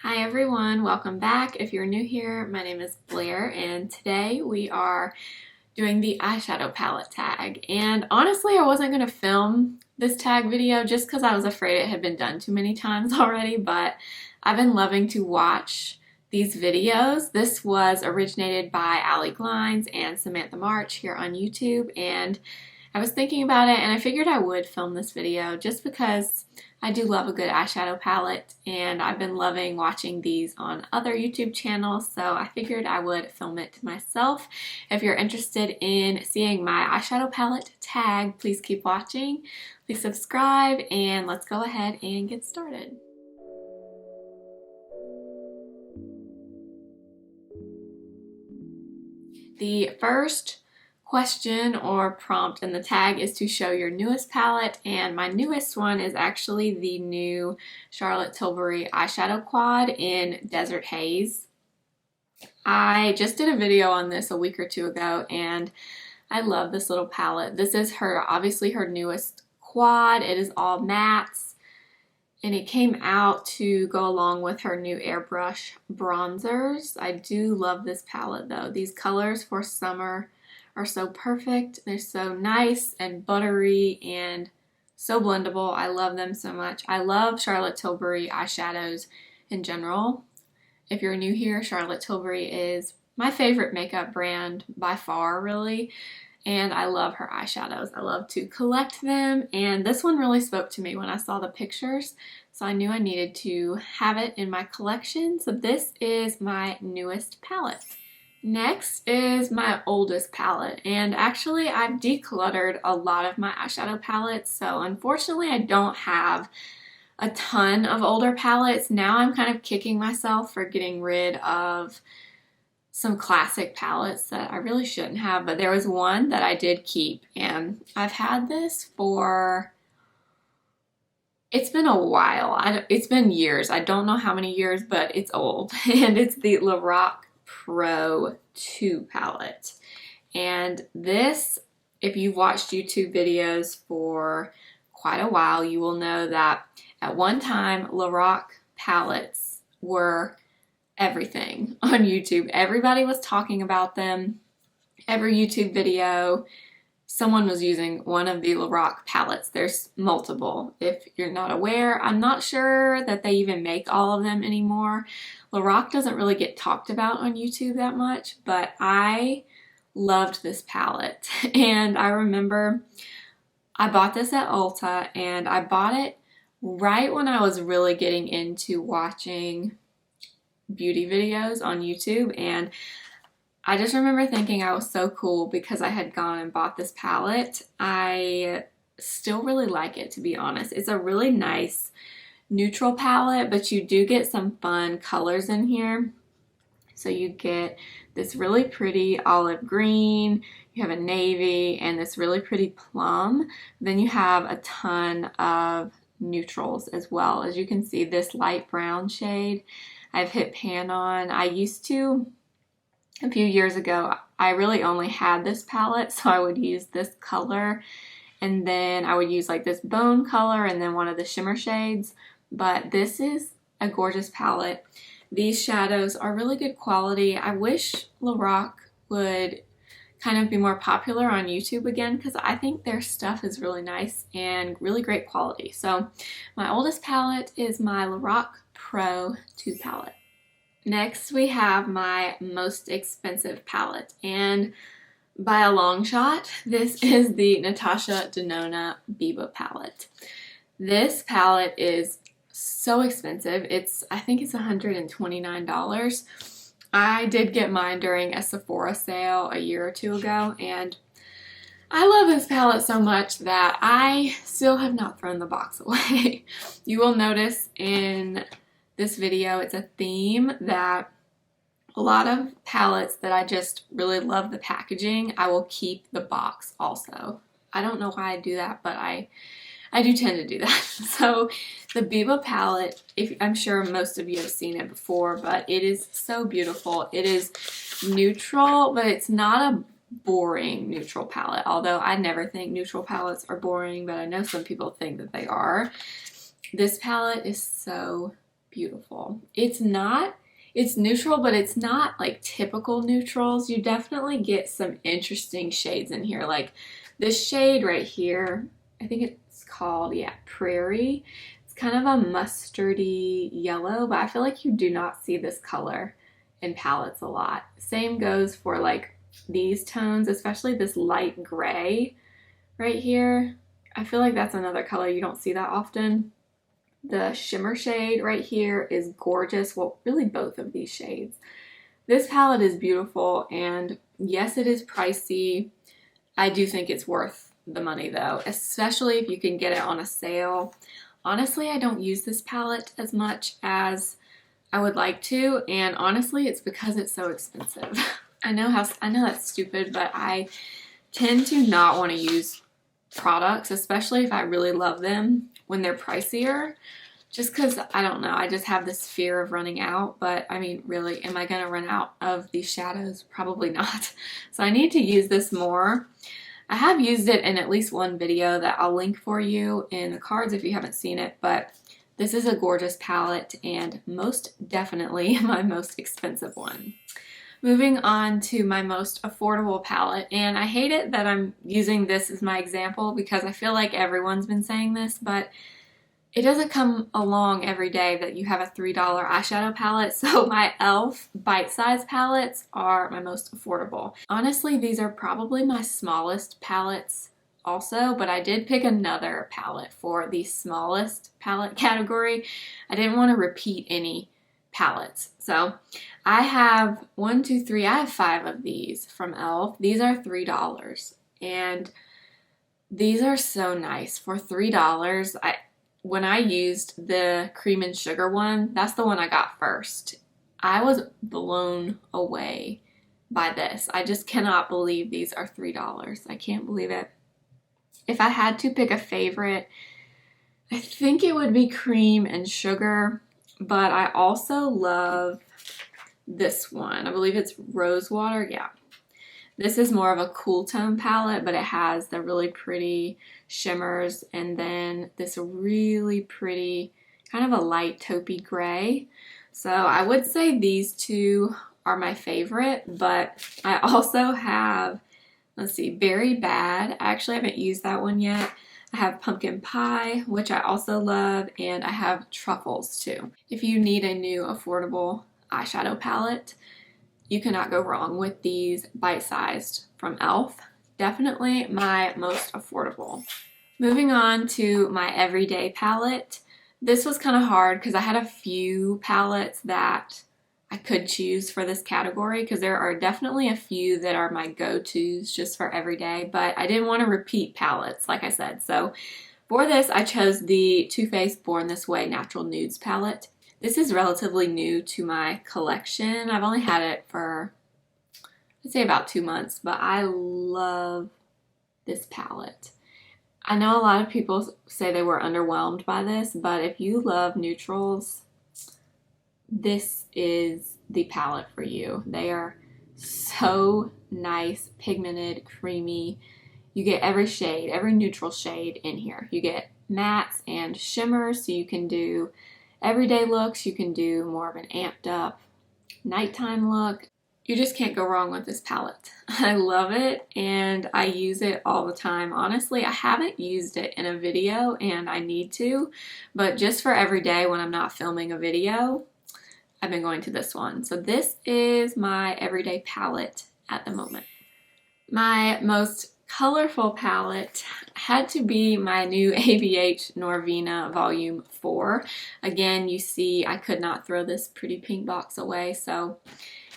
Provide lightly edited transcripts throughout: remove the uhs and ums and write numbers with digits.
Hi everyone, welcome back. If you're new here, my name is Blair and today we are doing the eyeshadow palette tag. And honestly, I wasn't going to film this tag video just because I was afraid it had been done too many times already, but I've been loving to watch these videos. This was originated by Allie Glines and Samantha March here on YouTube, and I was thinking about it and I figured I would film this video just because I do love a good eyeshadow palette and I've been loving watching these on other YouTube channels, so I figured I would film it myself. If you're interested in seeing my eyeshadow palette tag, please keep watching, please subscribe, and let's go ahead and get started. The first question or prompt in the tag is to show your newest palette, and my newest one is actually the new Charlotte Tilbury eyeshadow quad in Desert Haze. I just did a video on this a week or two ago and I love this little palette. This is obviously her newest quad. It is all mattes and it came out to go along with her new airbrush bronzers. I do love this palette though. These colors for summer are so perfect. They're so nice and buttery and so blendable. I love them so much. I love Charlotte Tilbury eyeshadows in general. If you're new here, Charlotte Tilbury is my favorite makeup brand by far, really, and I love her eyeshadows. I love to collect them, and this one really spoke to me when I saw the pictures, so I knew I needed to have it in my collection. So this is my newest palette. Next is my oldest palette, and actually I've decluttered a lot of my eyeshadow palettes, so unfortunately I don't have a ton of older palettes. Now I'm kind of kicking myself for getting rid of some classic palettes that I really shouldn't have, but there was one that I did keep, and I've had this for, it's been a while. It's been years. I don't know how many years, but it's old, and it's the Lorac Pro 2 palette. And this, if you've watched YouTube videos for quite a while, you will know that at one time Lorac palettes were everything on YouTube. Everybody was talking about them. Every YouTube video, someone was using one of the Lorac palettes. There's multiple. If you're not aware, I'm not sure that they even make all of them anymore. Lorac doesn't really get talked about on YouTube that much, but I loved this palette. And I remember I bought this at Ulta, and I bought it right when I was really getting into watching beauty videos on YouTube, and I just remember thinking I was so cool because I had gone and bought this palette. I still really like it, to be honest. It's a really nice neutral palette, but you do get some fun colors in here. So you get this really pretty olive green, you have a navy, and this really pretty plum. Then you have a ton of neutrals as well. As you can see, this light brown shade I've hit pan on. I used to, a few years ago, I really only had this palette, so I would use this color, and then I would use like this bone color and then one of the shimmer shades. But this is a gorgeous palette. These shadows are really good quality. I wish Lorac would kind of be more popular on YouTube again because I think their stuff is really nice and really great quality. So my oldest palette is my Lorac Pro 2 palette. Next we have my most expensive palette, and by a long shot, this is the Natasha Denona Biba palette. This palette is so expensive. I think it's $129. I did get mine during a Sephora sale a year or two ago, and I love this palette so much that I still have not thrown the box away. You will notice in this video, it's a theme that a lot of palettes that I just really love the packaging, I will keep the box also. I don't know why I do that, but I do tend to do that. So the Biba palette, I'm sure most of you have seen it before, but it is so beautiful. It is neutral, but it's not a boring neutral palette, although I never think neutral palettes are boring, but I know some people think that they are. This palette is so beautiful. It's neutral, but it's not like typical neutrals. You definitely get some interesting shades in here. Like this shade right here, I think it's called, yeah, Prairie. It's kind of a mustardy yellow, but I feel like you do not see this color in palettes a lot. Same goes for like these tones, especially this light gray right here. I feel like that's another color you don't see that often. The shimmer shade right here is gorgeous. Well, really both of these shades. This palette is beautiful, and yes, it is pricey. I do think it's worth the money though, especially if you can get it on a sale. Honestly, I don't use this palette as much as I would like to, and honestly, it's because it's so expensive. I know that's stupid, but I tend to not want to use products, especially if I really love them, when they're pricier, just because, I don't know, I just have this fear of running out. But I mean, really, am I going to run out of these shadows? Probably not. So I need to use this more. I have used it in at least one video that I'll link for you in the cards if you haven't seen it, but this is a gorgeous palette and most definitely my most expensive one. Moving on to my most affordable palette, and I hate it that I'm using this as my example because I feel like everyone's been saying this, but it doesn't come along every day that you have a $3 eyeshadow palette, so my e.l.f. bite-size palettes are my most affordable. Honestly, these are probably my smallest palettes also, but I did pick another palette for the smallest palette category. I didn't want to repeat any palettes. So I have I have 5 of these from e.l.f. These are $3 and these are so nice for $3. When I used the cream and sugar one, that's the one I got first. I was blown away by this. I just cannot believe these are $3. I can't believe it. If I had to pick a favorite, I think it would be cream and sugar, but I also love this one. I believe it's Rose Water. Yeah. This is more of a cool tone palette, but it has the really pretty shimmers and then this really pretty kind of a light taupey gray. So I would say these two are my favorite, but I also have, let's see, Berry Bad. I actually haven't used that one yet. I have Pumpkin Pie, which I also love, and I have Truffles too. If you need a new affordable eyeshadow palette, you cannot go wrong with these bite-sized from e.l.f. Definitely my most affordable. Moving on to my everyday palette. This was kind of hard because I had a few palettes that I could choose for this category because there are definitely a few that are my go-tos just for everyday, but I didn't want to repeat palettes, like I said. So for this, I chose the Too Faced Born This Way Natural Nudes palette. This is relatively new to my collection. I've only had it for, I'd say about 2 months, but I love this palette. I know a lot of people say they were underwhelmed by this, but if you love neutrals, this is the palette for you. They are so nice, pigmented, creamy. You get every shade, every neutral shade in here. You get mattes and shimmers, so you can do everyday looks, you can do more of an amped up nighttime look. You just can't go wrong with this palette. I love it and I use it all the time. Honestly, I haven't used it in a video and I need to, but just for every day when I'm not filming a video, I've been going to this one. So this is my everyday palette at the moment. My most colorful palette had to be my new ABH Norvina Volume 4. Again, you see I could not throw this pretty pink box away, so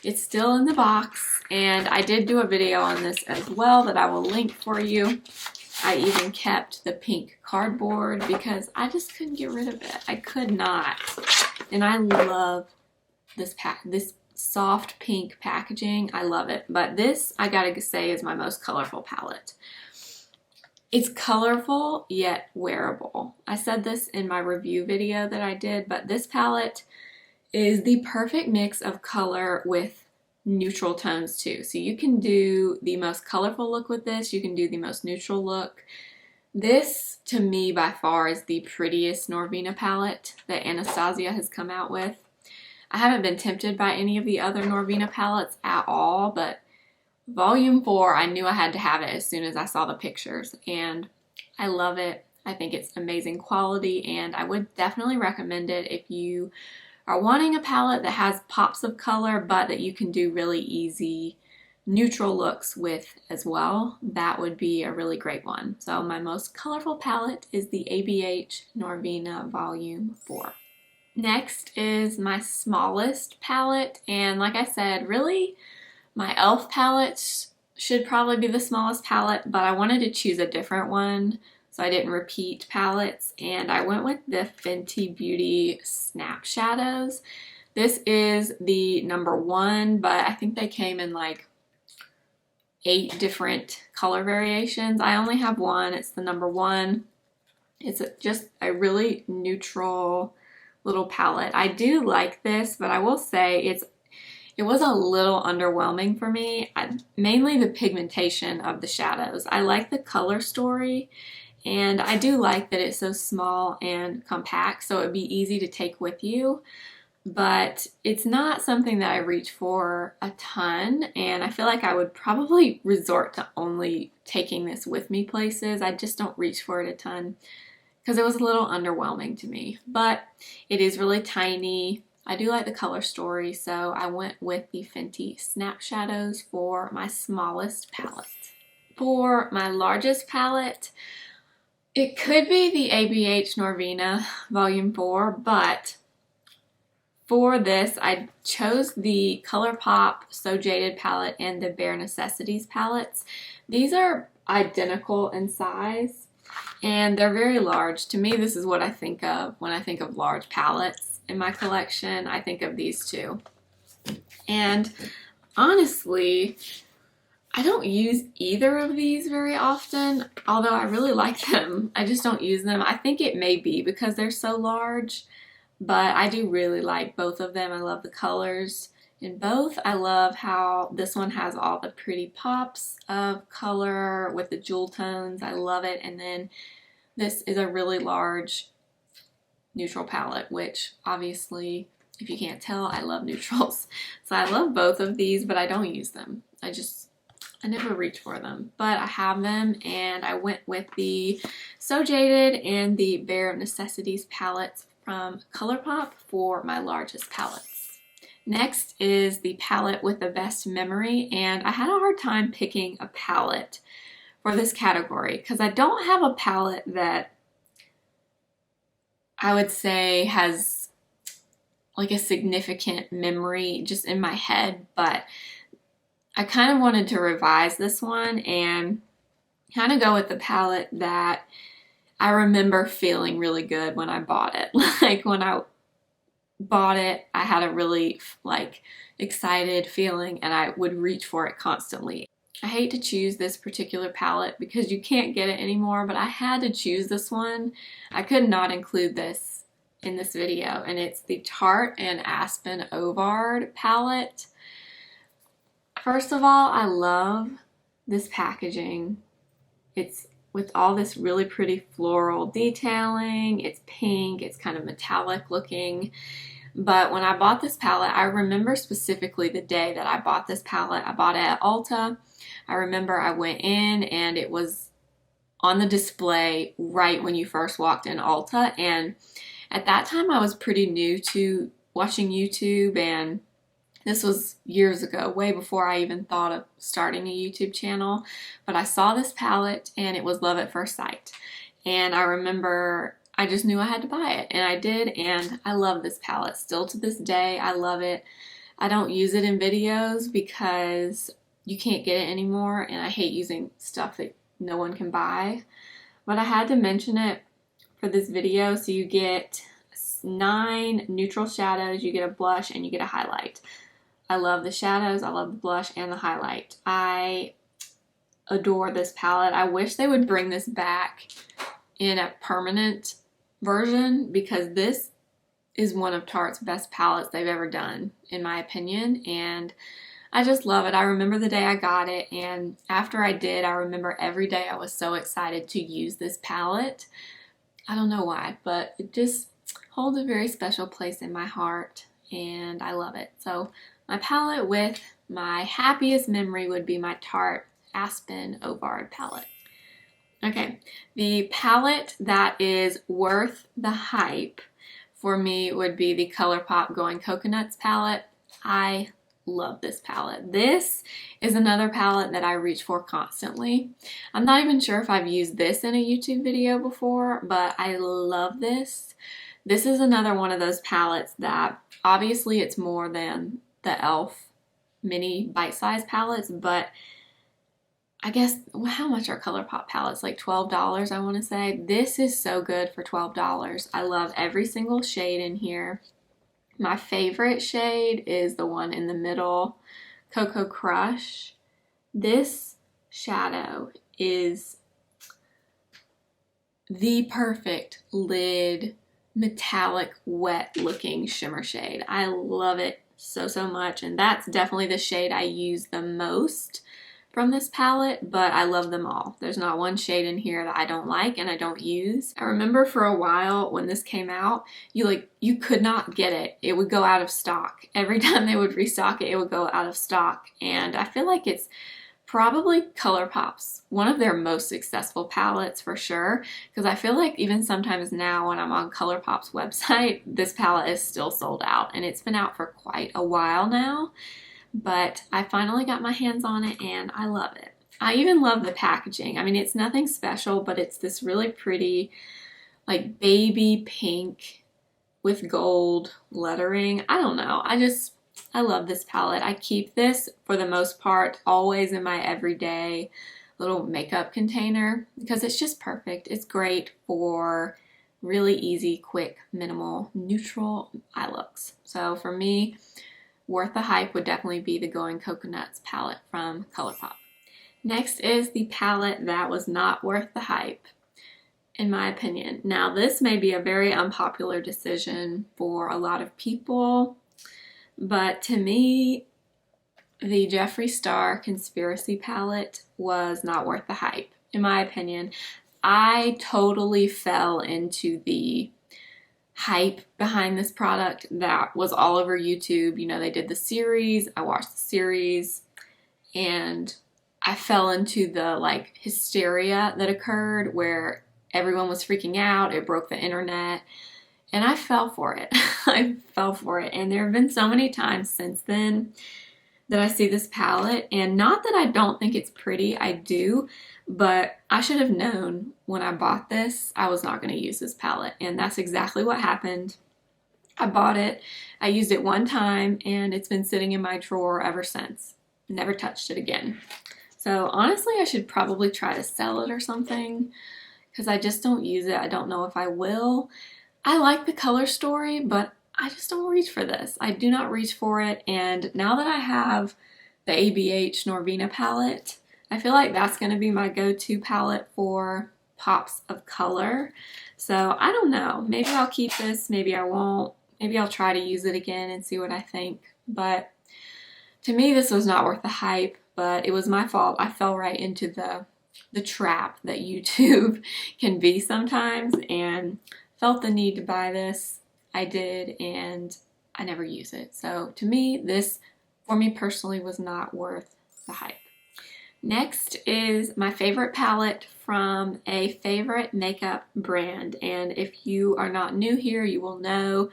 it's still in the box, and I did do a video on this as well that I will link for you. I even kept the pink cardboard because I just couldn't get rid of it. I could not. And I love this soft pink packaging. I love it. But this, I gotta say, is my most colorful palette. It's colorful yet wearable. I said this in my review video that I did, but this palette is the perfect mix of color with neutral tones too. So you can do the most colorful look with this, you can do the most neutral look. This, to me, by far is the prettiest Norvina palette that Anastasia has come out with. I haven't been tempted by any of the other Norvina palettes at all, but Volume 4, I knew I had to have it as soon as I saw the pictures, and I love it. I think it's amazing quality, and I would definitely recommend it if you are wanting a palette that has pops of color, but that you can do really easy neutral looks with as well. That would be a really great one. So my most colorful palette is the ABH Norvina Volume 4. Next is my smallest palette, and like I said, really my e.l.f. palette should probably be the smallest palette, but I wanted to choose a different one so I didn't repeat palettes, and I went with the Fenty Beauty Snap Shadows. This is the number 1, but I think they came in like 8 different color variations. I only have one. It's the number 1. It's just a really neutral little palette. I do like this, but I will say it was a little underwhelming for me. Mainly the pigmentation of the shadows. I like the color story, and I do like that it's so small and compact, so it'd be easy to take with you. But it's not something that I reach for a ton, and I feel like I would probably resort to only taking this with me places. I just don't reach for it a ton because it was a little underwhelming to me. But it is really tiny. I do like the color story, so I went with the Fenty Snap Shadows for my smallest palette. For my largest palette, it could be the ABH Norvina Volume 4, but for this, I chose the ColourPop So Jaded palette and the Bare Necessities palettes. These are identical in size, and they're very large. To me, this is what I think of when I think of large palettes in my collection. I think of these two. And honestly, I don't use either of these very often, although I really like them. I just don't use them. I think it may be because they're so large, but I do really like both of them. I love the colors in both. I love how this one has all the pretty pops of color with the jewel tones. I love it. And then this is a really large neutral palette, which obviously, if you can't tell, I love neutrals. So I love both of these, but I don't use them. I never reach for them, but I have them, and I went with the So Jaded and the Bare Necessities palettes from ColourPop for my largest palettes. Next is the palette with the best memory, and I had a hard time picking a palette for this category because I don't have a palette that I would say has like a significant memory just in my head, but I kind of wanted to revise this one and kind of go with the palette that I remember feeling really good when I bought it. Like when I bought it, I had a really excited feeling, and I would reach for it constantly. I hate to choose this particular palette because you can't get it anymore, but I had to choose this one. I could not include this in this video, and it's the Tarte and Aspen Ovard palette. First of all, I love this packaging. It's with all this really pretty floral detailing. It's pink, it's kind of metallic looking. But when I bought this palette, I remember specifically the day that I bought this palette. I bought it at Ulta. I remember I went in and it was on the display right when you first walked in Ulta. And at that time I was pretty new to watching YouTube, and this was years ago, way before I even thought of starting a YouTube channel. But I saw this palette and it was love at first sight. And I remember I just knew I had to buy it, and I did, and I love this palette. Still to this day, I love it. I don't use it in videos because you can't get it anymore, and I hate using stuff that no one can buy. But I had to mention it for this video. So you get 9 neutral shadows, you get a blush, and you get a highlight. I love the shadows, I love the blush, and the highlight. I adore this palette. I wish they would bring this back in a permanent version, because this is one of Tarte's best palettes they've ever done, in my opinion. And I just love it. I remember the day I got it, and after I did, I remember every day I was so excited to use this palette. I don't know why, but it just holds a very special place in my heart, and I love it. So my palette with my happiest memory would be my Tarte Aspen Ovard palette. Okay, the palette that is worth the hype for me would be the ColourPop Going Coconuts palette. I love this palette. This is another palette that I reach for constantly. I'm not even sure if I've used this in a YouTube video before, but I love this. This is another one of those palettes that obviously it's more than the e.l.f. mini bite-sized palettes, but I guess, how much are ColourPop palettes? Like $12, I want to say. This is so good for $12. I love every single shade in here. My favorite shade is the one in the middle, Cocoa Crush. This shadow is the perfect lid, metallic, wet looking shimmer shade. I love it so, so much, and that's definitely the shade I use the most from this palette, but I love them all. There's not one shade in here that I don't like and I don't use. I remember for a while when this came out, you could not get it. It would go out of stock. Every time they would restock it, it would go out of stock. And I feel like it's probably ColourPop's one of their most successful palettes for sure, because I feel like even sometimes now when I'm on ColourPop's website, this palette is still sold out, and it's been out for quite a while now. But I finally got my hands on it and I love it. I even love the packaging. I mean, it's nothing special, but it's this really pretty, like baby pink with gold lettering. I don't know. I love this palette. I keep this for the most part always in my everyday little makeup container because it's just perfect. It's great for really easy, quick, minimal, neutral eye looks. So for me, worth the hype would definitely be the Going Coconuts palette from ColourPop. Next is the palette that was not worth the hype, in my opinion. Now, this may be a very unpopular decision for a lot of people, but to me, the Jeffree Star Conspiracy palette was not worth the hype, in my opinion. I totally fell into the hype behind this product that was all over YouTube. You know, they did the series, I watched the series, and I fell into the like hysteria that occurred where everyone was freaking out. It broke the internet, and I fell for it. I fell for it, and there have been so many times since then that I see this palette, and not that I don't think it's pretty, I do, but I should have known when I bought this I was not going to use this palette, and that's exactly what happened. I bought it, I used it one time, and it's been sitting in my drawer ever since. Never touched it again. So honestly, I should probably try to sell it or something because I just don't use it. I don't know if I will. I like the color story, but I just don't reach for this. I do not reach for it, and now that I have the ABH Norvina palette, I feel like that's going to be my go-to palette for pops of color. So I don't know. Maybe I'll keep this, maybe I won't. Maybe I'll try to use it again and see what I think. But to me, this was not worth the hype, but it was my fault. I fell right into the trap that YouTube can be sometimes and felt the need to buy this. I did, and I never use it. So to me, this, for me personally, was not worth the hype. Next is my favorite palette from a favorite makeup brand. And if you are not new here, you will know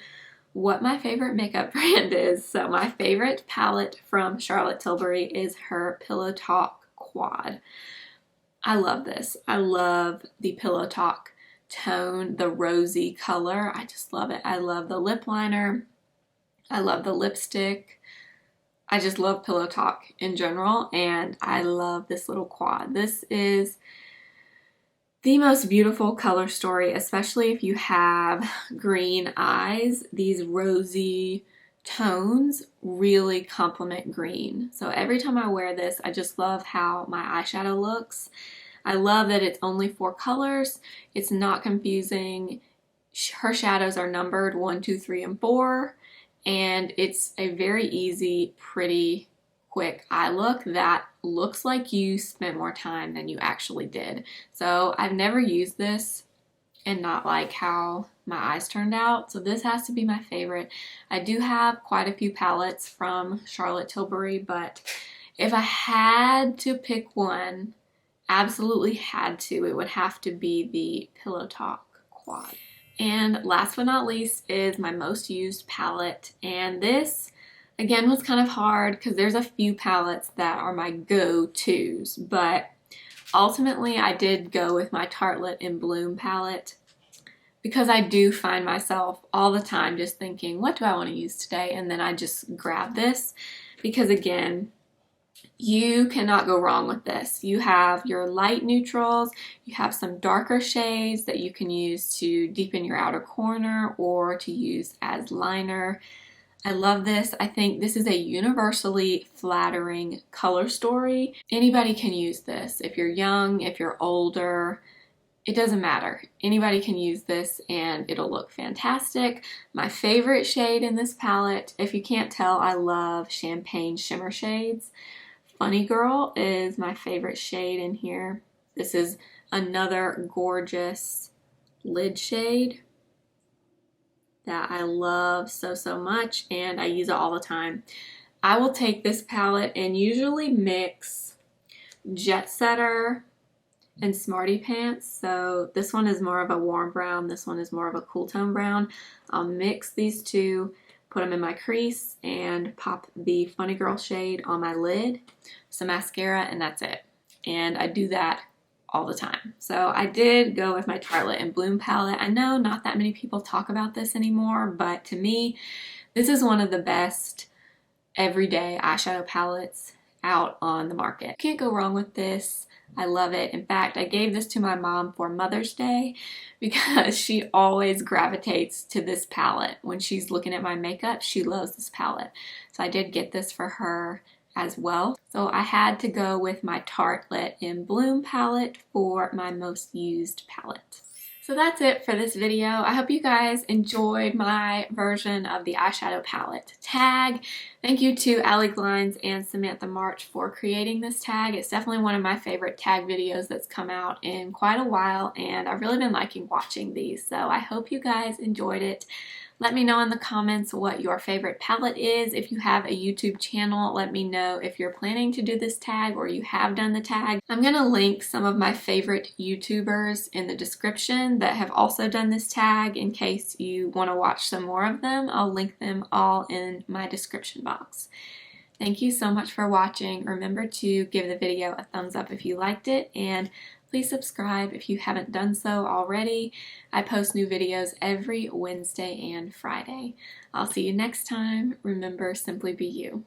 what my favorite makeup brand is. So my favorite palette from Charlotte Tilbury is her Pillow Talk Quad. I love this. I love the Pillow Talk tone, the rosy color. I just love it. I love the lip liner. I love the lipstick. I just love Pillow Talk in general, and I love this little quad. This is the most beautiful color story, especially if you have green eyes. These rosy tones really complement green. So every time I wear this, I just love how my eyeshadow looks. I love that it's only 4 colors. It's not confusing. Her shadows are numbered 1, 2, 3, and 4. And it's a very easy, pretty quick eye look that looks like you spent more time than you actually did. So I've never used this and not like how my eyes turned out. So this has to be my favorite. I do have quite a few palettes from Charlotte Tilbury, but if I had to pick one, absolutely had to, it would have to be the Pillow Talk Quad. And last but not least is my most used palette. And this, again, was kind of hard because there's a few palettes that are my go-tos, but ultimately I did go with my Tartelette in Bloom palette because I do find myself all the time just thinking, what do I want to use today? And then I just grab this because, again, you cannot go wrong with this. You have your light neutrals, you have some darker shades that you can use to deepen your outer corner or to use as liner. I love this. I think this is a universally flattering color story. Anybody can use this. If you're young, if you're older, it doesn't matter. Anybody can use this and it'll look fantastic. My favorite shade in this palette, if you can't tell, I love champagne shimmer shades. Funny Girl is my favorite shade in here. This is another gorgeous lid shade that I love so, so much, and I use it all the time. I will take this palette and usually mix Jet Setter and Smarty Pants. So this one is more of a warm brown, this one is more of a cool tone brown. I'll mix these two, put them in my crease, and pop the Funny Girl shade on my lid, some mascara, and that's it. And I do that all the time. So I did go with my Tartelette in Bloom palette. I know not that many people talk about this anymore, but to me, this is one of the best everyday eyeshadow palettes out on the market. Can't go wrong with this. I love it. In fact, I gave this to my mom for Mother's Day because she always gravitates to this palette. When she's looking at my makeup, she loves this palette. So I did get this for her as well. So I had to go with my Tartelette in Bloom palette for my most used palette. So that's it for this video. I hope you guys enjoyed my version of the eyeshadow palette tag. Thank you to Allie Glines and Samantha March for creating this tag. It's definitely one of my favorite tag videos that's come out in quite a while, and I've really been liking watching these. So I hope you guys enjoyed it. Let me know in the comments what your favorite palette is. If you have a YouTube channel, let me know if you're planning to do this tag or you have done the tag. I'm going to link some of my favorite YouTubers in the description that have also done this tag in case you want to watch some more of them. I'll link them all in my description box. Thank you so much for watching. Remember to give the video a thumbs up if you liked it, and please subscribe if you haven't done so already. I post new videos every Wednesday and Friday. I'll see you next time. Remember, simply be you.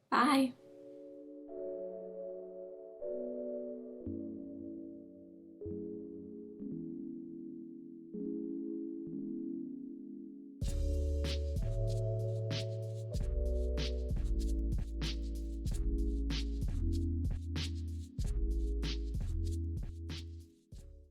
Bye.